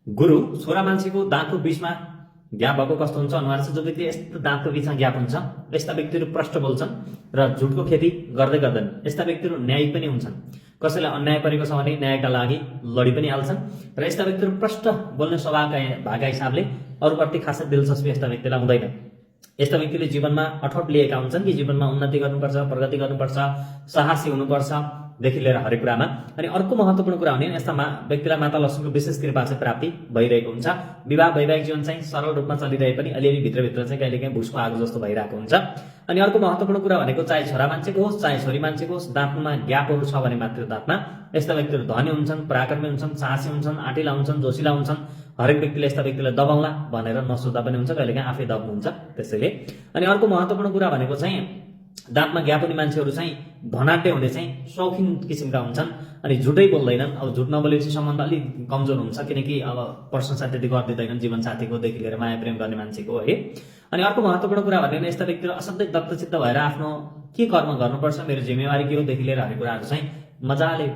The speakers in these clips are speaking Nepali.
गुरु छोरा मान्छेको दाँतको बीचमा ग्याप भएको कस्तो हुन्छ अनुहार छ। जो व्यक्ति यस्तो दाँतको बीचमा ग्याप हुन्छ यस्ता व्यक्तिहरू प्रष्ट बोल्छन् र झुटको खेती गर्दै गर्दैन। यस्ता व्यक्तिहरू न्यायिक पनि हुन्छन्। कसैलाई अन्याय परेको छ भने न्यायका लागि लडी पनि हाल्छन् र यस्ता व्यक्तिहरू प्रष्ट बोल्ने स्वभावका भाका हिसाबले अरूप्रति खासै दिलचस्पी यस्ता व्यक्तिलाई हुँदैन। यस्ता व्यक्तिले जीवनमा अठोट लिएका हुन्छन् कि जीवनमा उन्नति गर्नुपर्छ, प्रगति गर्नुपर्छ, साहसी हुनुपर्छ देखि लिएर हरेक कुरामा। अनि अर्को महत्त्वपूर्ण कुरा भने यस्ता व्यक्तिलाई माता लक्ष्मीको विशेष कृपा चाहिँ प्राप्ति भइरहेको हुन्छ। विवाह वैवाहिक जीवन चाहिँ सरल रूपमा चलिरहे पनि अलिअलि भित्रभित्र चाहिँ कहिलेकाहीँ भुसको आगो जस्तो भइरहेको हुन्छ। अनि अर्को महत्त्वपूर्ण कुरा भनेको चाहे छोरा मान्छेको होस् चाहे छोरी मान्छेको होस्, दाँतमा ग्यापहरू छ भने मात्र दाँतमा यस्ता व्यक्तिहरू धनी हुन्छन्, पराक्रमी हुन्छन्, साहसी हुन्छन्, आँटिला हुन्छन्, जोसिला हुन्छन्। हरेक व्यक्तिले यस्ता व्यक्तिलाई दबाउला भनेर नसोच्दा पनि हुन्छ, कहिलेकाहीँ आफै दब्नुहुन्छ त्यसैले। अनि अर्को महत्त्वपूर्ण कुरा भनेको चाहिँ दाँतमा ग्याप हुने मान्छेहरू चाहिँ धनाढ्य हुने चाहिँ शौखिन किसिमका हुन्छन् अनि झुटै बोल्दैनन्। अब झुट नबोलेपछि सम्बन्ध अलिक कमजोर हुन्छ, किनकि अब प्रशंसा त्यति गरिदिँदैनन् जीवन साथीको देखि लिएर माया प्रेम गर्ने मान्छेको है। अनि अर्को महत्त्वपूर्ण कुरा भनेको यस्ता व्यक्तिहरू असाध्यै दत्तचित्त भएर आफ्नो के कर्म गर्नुपर्छ, मेरो जिम्मेवारी के हो देखि लिएर हरेक कुराहरू चाहिँ मजाले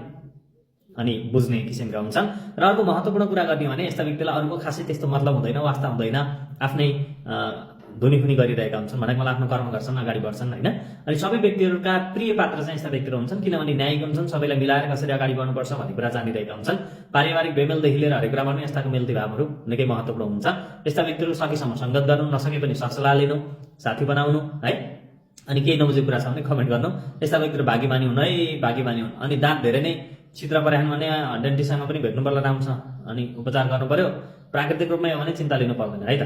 अनि बुझ्ने किसिमका हुन्छन्। र अर्को महत्त्वपूर्ण कुरा गर्ने भने यस्ता व्यक्तिलाई अरूको खासै त्यस्तो मतलब हुँदैन, वास्ता हुँदैन, आफ्नै धुनीखुनी गरिरहेका हुन्छन् भने मलाई आफ्नो कर्म गर्छन्, अगाडि बढ्छन् होइन। अनि सबै व्यक्तिहरूका प्रिय पात्र चाहिँ यस्ता व्यक्तिहरू हुन्छन्, किनभने न्यायिक हुन्छन्, सबैलाई मिलाएर कसरी अगाडि बढ्नुपर्छ भन्ने कुरा जानिरहेका हुन्छन्। पारिवारिक बेमेलदेखि लिएर हरेक कुरामा पनि यस्ताको मेलतिभावहरू निकै महत्त्वपूर्ण हुन्छ। यस्ता व्यक्तिहरू सकेसम्म सङ्गत गर्नु, नसके पनि सरसल्लाह लिनु, साथी बनाउनु है। अनि केही नबुझेको कुरा छ भने कमेन्ट गर्नु। यस्ता व्यक्तिहरू भाग्यमानी हुनु है, भाग्यमानी हुनु। अनि दाँत धेरै नै चित्र परेन भने डेन्टिस्टसँग पनि भेट्नु पर्ला, राम्रो छ अनि उपचार गर्नु पर्यो। प्राकृतिक रूपमै हो भने चिन्ता लिनु पर्दैन है त।